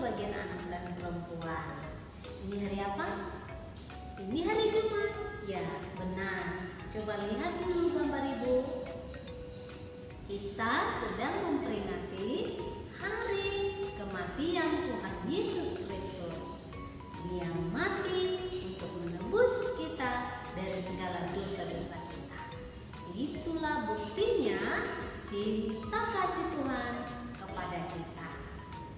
sebagian anak dan perempuan. Ini hari apa? Ini hari Jumat. Ya, benar. Coba lihat dulu gambar Ibu. Kita sedang memperingati hari kematian Tuhan Yesus Kristus. Dia mati untuk menebus kita dari segala dosa-dosa kita. Itulah buktinya cinta kasih Tuhan kepada kita.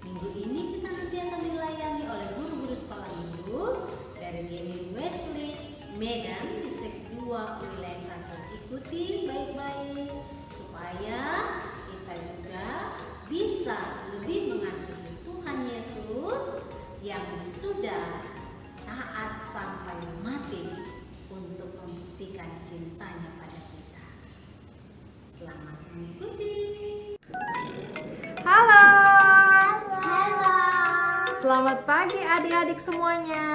Minggu ini kita nanti akan dilayani oleh guru-guru sekolah Minggu dari GMI Wesley Medan Distrik 2 Wilayah 1. Ikuti baik-baik supaya kita juga bisa lebih mengasihi Tuhan Yesus yang sudah taat sampai mati untuk membuktikan cintanya pada kita. Selamat mengikuti. Halo. Halo. Selamat pagi adik-adik semuanya.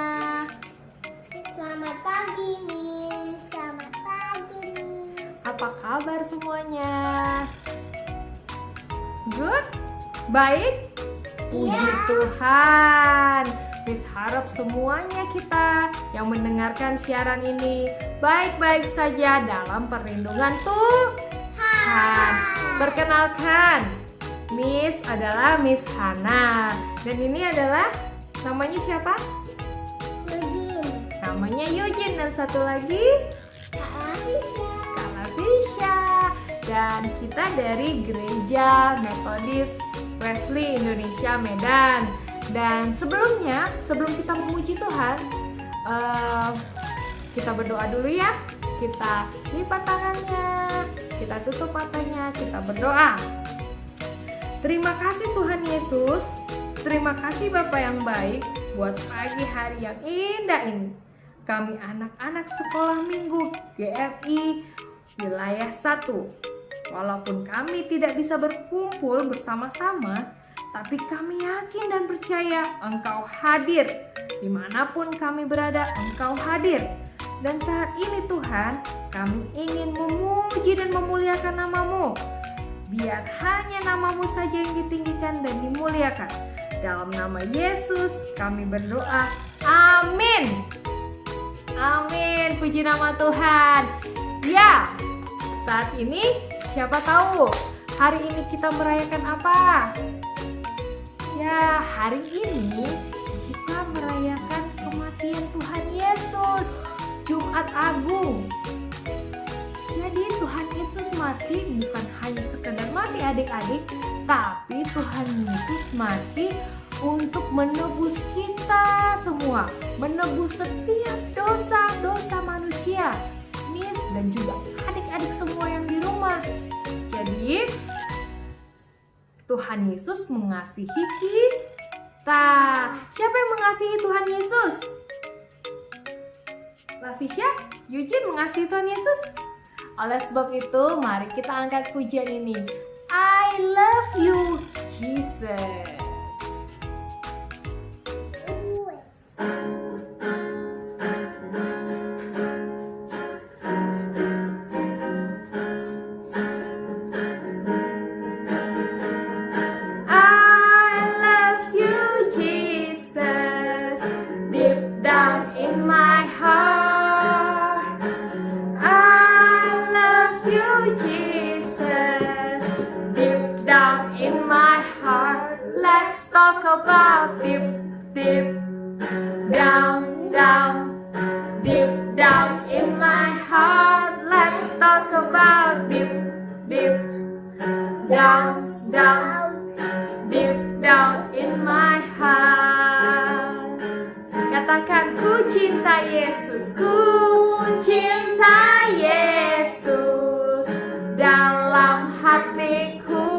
Selamat pagi, Miss. Selamat pagi, Miss. Apa kabar semuanya? Good? Baik? Puji Iya. Tuhan. Miss harap semuanya kita yang mendengarkan siaran ini baik-baik saja dalam perlindungan Tuhan. Perkenalkan, Miss adalah Miss Hana. Dan ini adalah namanya siapa? Eugene. Namanya Eugene. Dan satu lagi Kak Lavisha. Kak Lavisha. Dan kita dari Gereja Metodis Wesley Indonesia Medan. Dan sebelum kita memuji Tuhan, kita berdoa dulu ya. Kita lipat tangannya, kita tutup matanya, kita berdoa. Terima kasih Tuhan Yesus, terima kasih Bapa yang baik buat pagi hari yang indah ini. Kami anak-anak sekolah minggu GMI Wilayah 1. Walaupun kami tidak bisa berkumpul bersama-sama, tapi kami yakin dan percaya Engkau hadir. Dimanapun kami berada, Engkau hadir. Dan saat ini Tuhan, kami ingin memuji dan memuliakan nama-Mu. Biar hanya nama-Mu saja yang ditinggikan dan dimuliakan. Dalam nama Yesus kami berdoa. Amin. Amin. Puji nama Tuhan. Ya, saat ini siapa tahu hari ini kita merayakan apa? Ya, hari ini kita merayakan kematian Tuhan Yesus, Jumat Agung. Jadi Tuhan Yesus mati bukan hanya sekedar mati adik-adik, tapi Tuhan Yesus mati untuk menebus kita semua, menebus setiap dosa-dosa manusia, Miss dan juga adik-adik semua yang di rumah. Jadi Tuhan Yesus mengasihi kita. Siapa yang mengasihi Tuhan Yesus? Lavisha, Eugene mengasihi Tuhan Yesus? Oleh sebab itu, mari kita angkat pujian ini. I love you, Jesus. About deep, deep down, down, deep down in my heart. Let's talk about deep, deep down, down, deep down in my heart. Katakan, ku cinta Yesus, ku cinta Yesus dalam hatiku.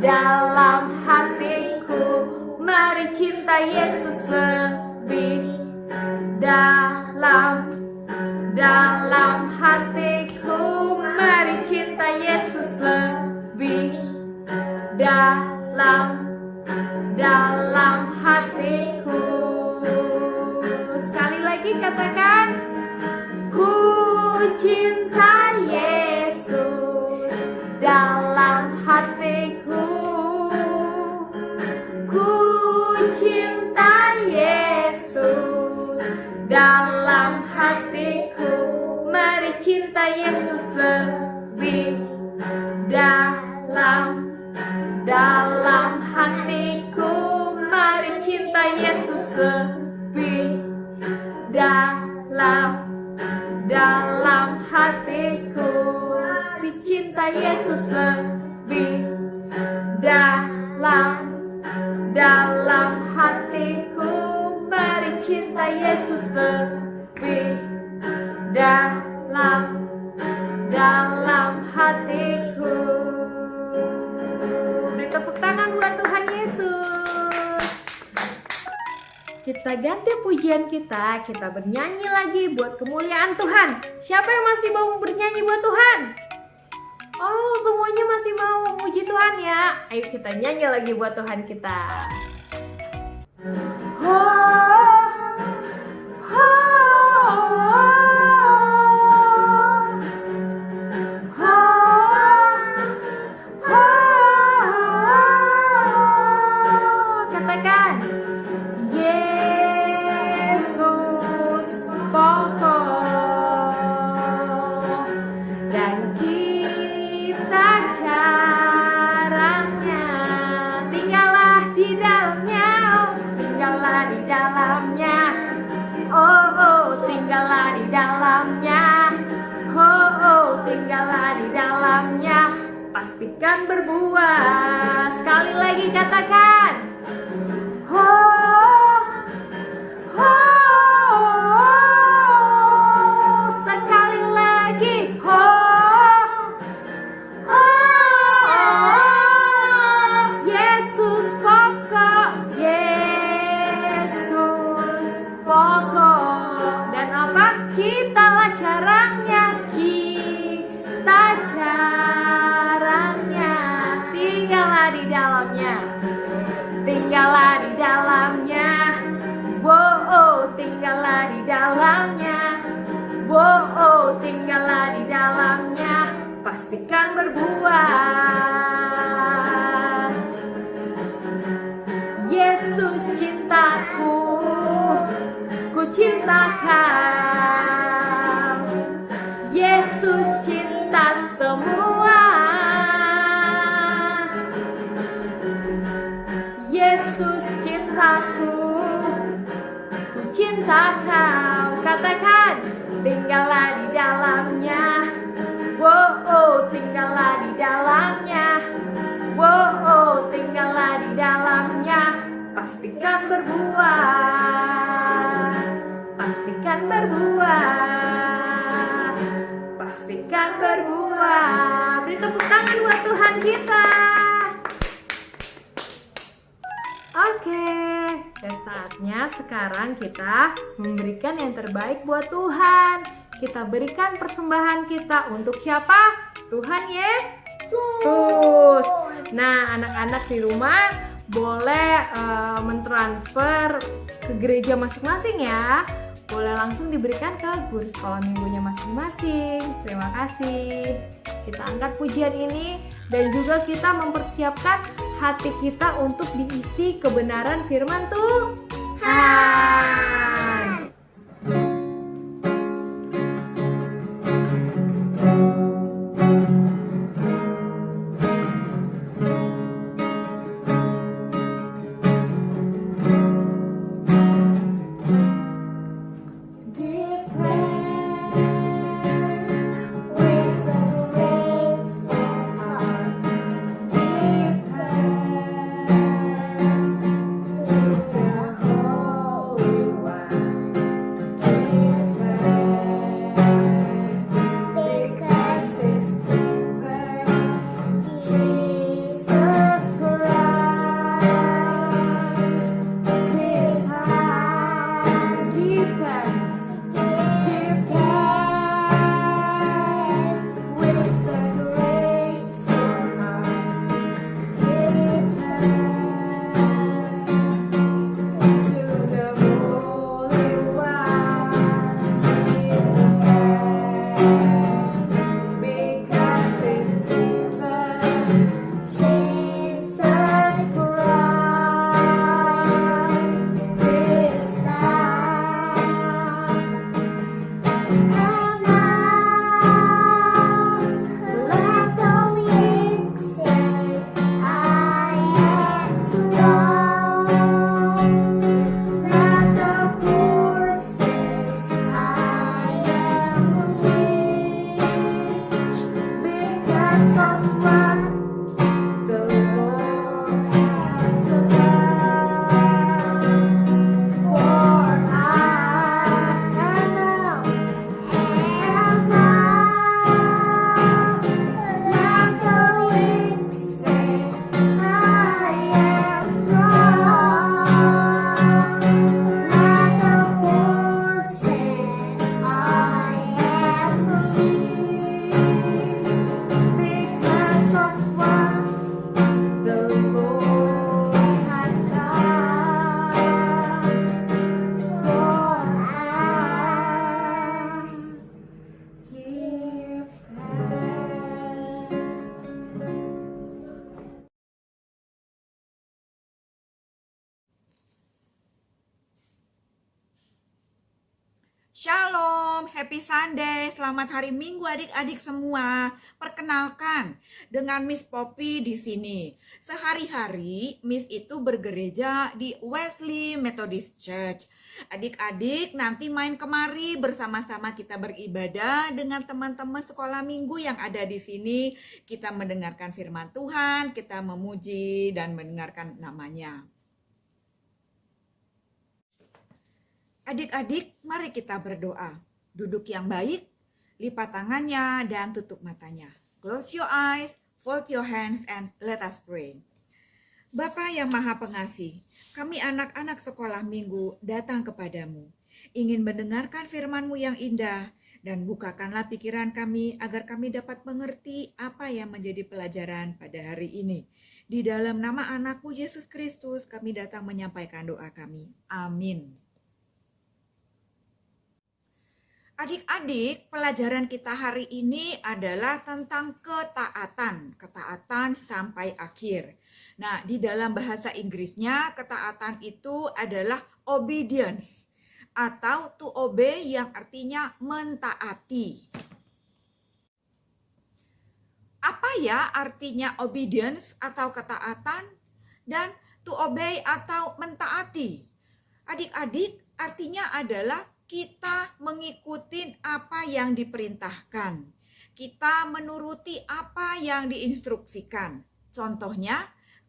Dalam hatiku, mari cinta Yesus lebih dalam. Dalam hatiku, mari cinta Yesus lebih dalam. Tapi cinta Yesus lebih dalam hatiku. Mari cinta Yesus lebih dalam hatiku. Beri tepuk tangan buat Tuhan Yesus. Kita ganti pujian kita bernyanyi lagi buat kemuliaan Tuhan. Siapa yang masih mau bernyanyi buat Tuhan? Oh, semuanya masih mau muji Tuhan ya. Ayo kita nyanyi lagi buat Tuhan kita. Katakan, Yesus pokok dan kita caranya. Tinggallah di dalamnya, tinggallah di dalamnya. Oh, tinggallah di dalamnya. Oh, tinggallah di dalamnya. Pastikan berbuah. Sekali lagi katakan. Sekali lagi. Yesus pokok. Yesus pokok. Dan apa? Kitalah caranya. Kita caranya. Tinggallah di dalamnya. Tinggallah di dalamnya. Wow, tinggallah di dalamnya. Wow, tinggallah di dalamnya. Pastikan berbuah. Yesus cintaku, ku cinta kau. Yesus cinta semua. Yesus cintaku, ku cinta kau. Katakan, tinggallah di dalamnya. Wow, tinggallah di dalamnya. Wow, tinggallah di dalamnya. Pastikan berbuah. Pastikan berbuah. Pastikan berbuah. Beri tepuk tangan buat Tuhan kita. Oke, dan saatnya sekarang kita memberikan yang terbaik buat Tuhan. Kita berikan persembahan kita untuk siapa? Tuhan Yesus. Nah, anak-anak di rumah boleh mentransfer ke gereja masing-masing ya. Boleh langsung diberikan ke guru sekolah minggunya masing-masing. Terima kasih. Kita angkat pujian ini dan juga kita mempersiapkan hati kita untuk diisi kebenaran firman Tuhan. Wow. because of what the Lord has done for us. And now, like the wind say, I am strong. Like the wolf says, I am weak. Because of what the Lord has done for us. Give thanks. Shalom, happy Sunday, selamat hari Minggu adik-adik semua. Perkenalkan, dengan Miss Poppy di sini. Sehari-hari Miss itu bergereja di Wesley Methodist Church. Adik-adik nanti main kemari bersama-sama kita beribadah dengan teman-teman sekolah minggu yang ada di sini. Kita mendengarkan firman Tuhan, kita memuji dan mendengarkan namanya. Adik-adik, mari kita berdoa. Duduk yang baik, lipat tangannya dan tutup matanya. Close your eyes, fold your hands, and let us pray. Bapa yang Maha Pengasih, kami anak-anak sekolah minggu datang kepadamu. Ingin mendengarkan firman-Mu yang indah, dan bukakanlah pikiran kami agar kami dapat mengerti apa yang menjadi pelajaran pada hari ini. Di dalam nama anak-Mu Yesus Kristus, kami datang menyampaikan doa kami. Amin. Adik-adik, pelajaran kita hari ini adalah tentang ketaatan. Ketaatan sampai akhir. Nah, di dalam bahasa Inggrisnya, ketaatan itu adalah obedience. Atau to obey yang artinya mentaati. Apa ya artinya obedience atau ketaatan? Dan to obey atau mentaati? Adik-adik, artinya adalah kita mengikuti apa yang diperintahkan. Kita menuruti apa yang diinstruksikan. Contohnya,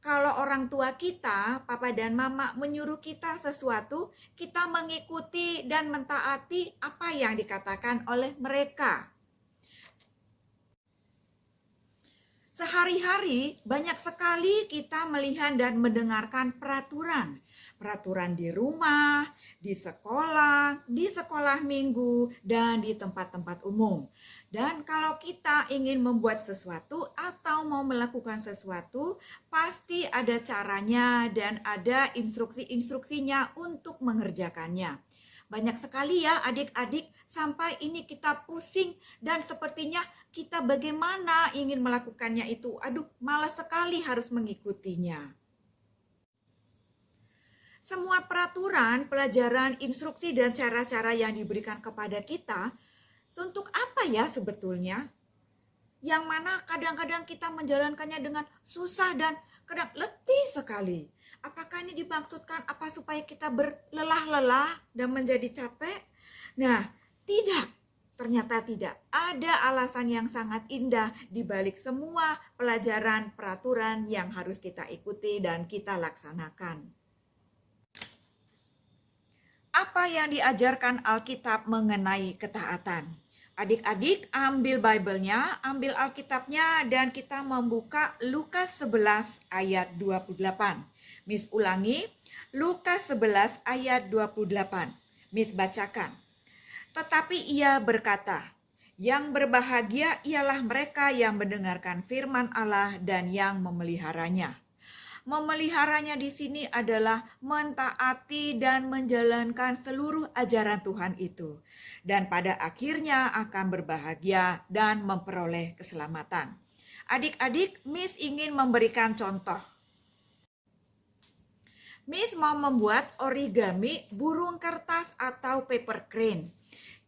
kalau orang tua kita, papa dan mama menyuruh kita sesuatu, kita mengikuti dan mentaati apa yang dikatakan oleh mereka. Sehari-hari banyak sekali kita melihat dan mendengarkan peraturan. Peraturan di rumah, di sekolah minggu, dan di tempat-tempat umum. Dan kalau kita ingin membuat sesuatu atau mau melakukan sesuatu, pasti ada caranya dan ada instruksi-instruksinya untuk mengerjakannya. Banyak sekali ya adik-adik, sampai ini kita pusing dan sepertinya kita bagaimana ingin melakukannya itu. Aduh, malas sekali harus mengikutinya. Semua peraturan, pelajaran, instruksi, dan cara-cara yang diberikan kepada kita, untuk apa ya sebetulnya? Yang mana kadang-kadang kita menjalankannya dengan susah dan kadang letih sekali. Apakah ini dimaksudkan apa supaya kita berlelah-lelah dan menjadi capek? Nah, tidak. Ternyata tidak. Ada alasan yang sangat indah di balik semua pelajaran, peraturan yang harus kita ikuti dan kita laksanakan. Apa yang diajarkan Alkitab mengenai ketaatan? Adik-adik ambil Bible-nya, ambil Alkitabnya dan kita membuka Lukas 11 ayat 28. Miss ulangi, Lukas 11 ayat 28. Miss bacakan. Tetapi ia berkata, yang berbahagia ialah mereka yang mendengarkan firman Allah dan yang memeliharanya. Memeliharanya di sini adalah mentaati dan menjalankan seluruh ajaran Tuhan itu. Dan pada akhirnya akan berbahagia dan memperoleh keselamatan. Adik-adik, Miss ingin memberikan contoh. Miss mau membuat origami burung kertas atau paper crane.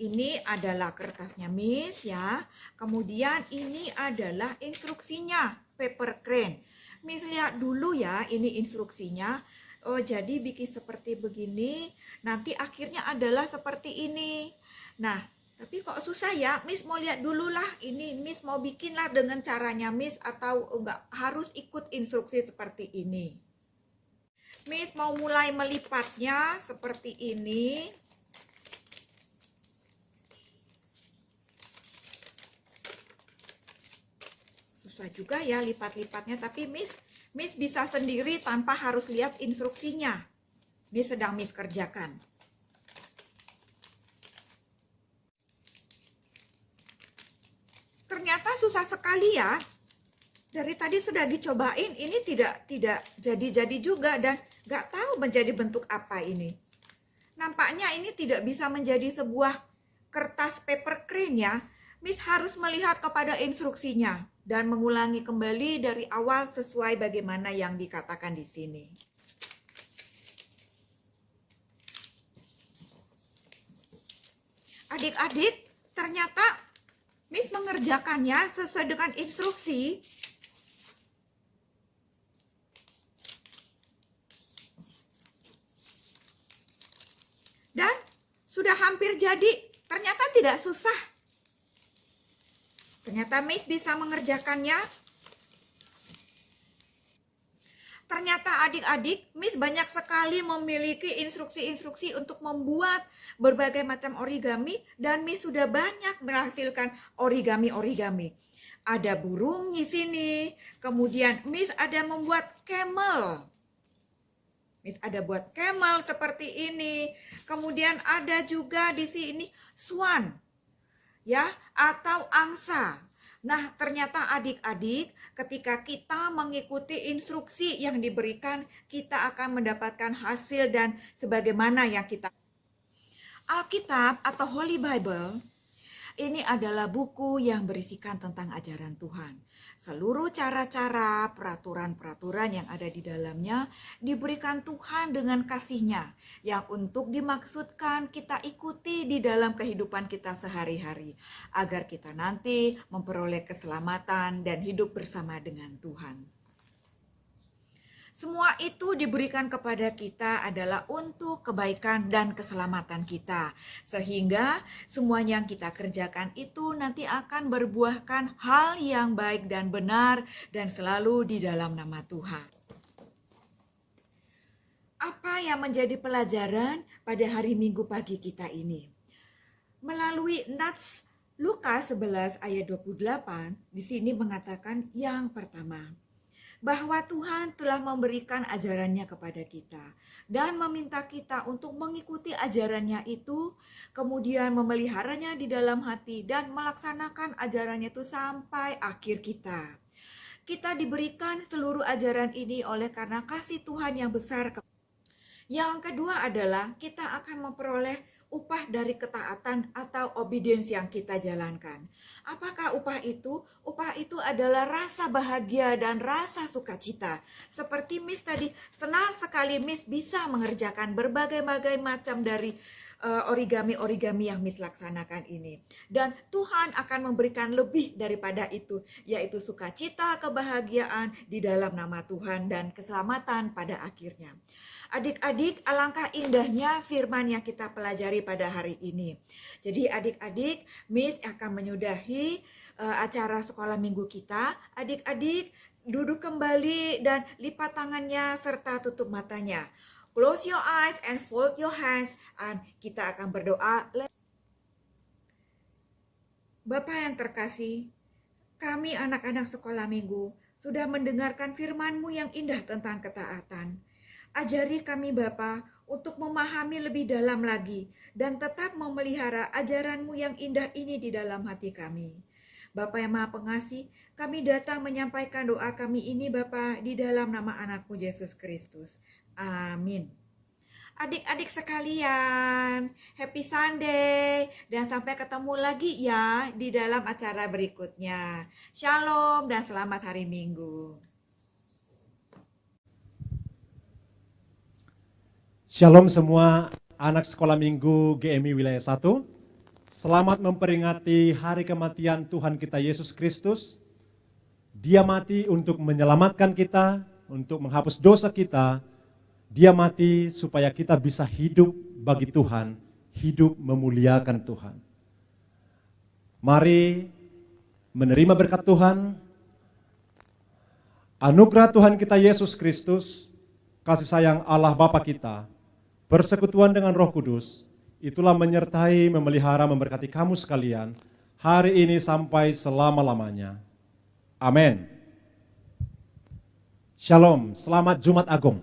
Ini adalah kertasnya Miss ya. Kemudian ini adalah instruksinya, paper crane. Miss lihat dulu ya, ini instruksinya. Oh, jadi bikin seperti begini, nanti akhirnya adalah seperti ini. Nah, Tapi kok susah ya, Miss mau lihat dulu lah, ini Miss mau bikin lah dengan caranya Miss atau enggak harus ikut instruksi seperti ini. Miss mau mulai melipatnya seperti ini. Susah juga ya lipat-lipatnya, tapi Miss bisa sendiri tanpa harus lihat instruksinya. Ini sedang Miss kerjakan. Ternyata susah sekali ya. Dari tadi sudah dicobain, ini tidak jadi juga dan nggak tahu menjadi bentuk apa ini. Nampaknya ini tidak bisa menjadi sebuah kertas paper crane ya. Miss harus melihat kepada instruksinya dan mengulangi kembali dari awal sesuai bagaimana yang dikatakan di sini. Adik-adik, ternyata Miss mengerjakannya sesuai dengan instruksi. Dan sudah hampir jadi, ternyata tidak susah. Ternyata Miss bisa mengerjakannya. Ternyata adik-adik, Miss banyak sekali memiliki instruksi-instruksi untuk membuat berbagai macam origami dan Miss sudah banyak menghasilkan origami-origami. Ada burung di sini, kemudian Miss ada membuat camel. Miss ada buat camel seperti ini. Kemudian ada juga di sini swan, ya, atau angsa. Nah, ternyata adik-adik, ketika kita mengikuti instruksi yang diberikan, kita akan mendapatkan hasil dan sebagaimana yang kita. Alkitab atau Holy Bible ini adalah buku yang berisikan tentang ajaran Tuhan. Seluruh cara-cara, peraturan-peraturan yang ada di dalamnya diberikan Tuhan dengan kasih-Nya yang untuk dimaksudkan kita ikuti di dalam kehidupan kita sehari-hari agar kita nanti memperoleh keselamatan dan hidup bersama dengan Tuhan. Semua itu diberikan kepada kita adalah untuk kebaikan dan keselamatan kita. Sehingga semua yang kita kerjakan itu nanti akan berbuahkan hal yang baik dan benar dan selalu di dalam nama Tuhan. Apa yang menjadi pelajaran pada hari Minggu pagi kita ini? Melalui nats Lukas 11 ayat 28, di sini mengatakan yang pertama, bahwa Tuhan telah memberikan ajarannya kepada kita dan meminta kita untuk mengikuti ajarannya itu, kemudian memeliharanya di dalam hati dan melaksanakan ajarannya itu sampai akhir kita. Kita diberikan seluruh ajaran ini oleh karena kasih Tuhan yang besar. Yang kedua adalah kita akan memperoleh upah dari ketaatan atau obedience yang kita jalankan. Apakah upah itu? Upah itu adalah rasa bahagia dan rasa sukacita. Seperti Miss tadi, senang sekali Miss bisa mengerjakan berbagai-bagai macam dari origami-origami yang Miss laksanakan ini. Dan Tuhan akan memberikan lebih daripada itu, yaitu sukacita, kebahagiaan di dalam nama Tuhan dan keselamatan pada akhirnya. Adik-adik, alangkah indahnya firman yang kita pelajari pada hari ini. Jadi adik-adik, Miss akan menyudahi acara sekolah minggu kita. Adik-adik duduk kembali dan lipat tangannya serta tutup matanya. Close your eyes and fold your hands, and kita akan berdoa. Bapa yang terkasih, kami anak-anak sekolah minggu sudah mendengarkan firman-Mu yang indah tentang ketaatan. Ajari kami Bapa untuk memahami lebih dalam lagi dan tetap memelihara ajaran-Mu yang indah ini di dalam hati kami. Bapa yang Maha Pengasih, kami datang menyampaikan doa kami ini Bapa di dalam nama anak-Mu Yesus Kristus. Amin. Adik-adik sekalian, happy Sunday dan sampai ketemu lagi ya di dalam acara berikutnya. Shalom dan selamat hari Minggu. Shalom semua anak sekolah minggu GMI Wilayah 1. Selamat memperingati hari kematian Tuhan kita Yesus Kristus. Dia mati untuk menyelamatkan kita, untuk menghapus dosa kita. Dia mati supaya kita bisa hidup bagi Tuhan, hidup memuliakan Tuhan. Mari menerima berkat Tuhan, anugerah Tuhan kita Yesus Kristus, kasih sayang Allah Bapa kita, persekutuan dengan Roh Kudus, itulah menyertai, memelihara, memberkati kamu sekalian, hari ini sampai selama-lamanya. Amin. Shalom, selamat Jumat Agung.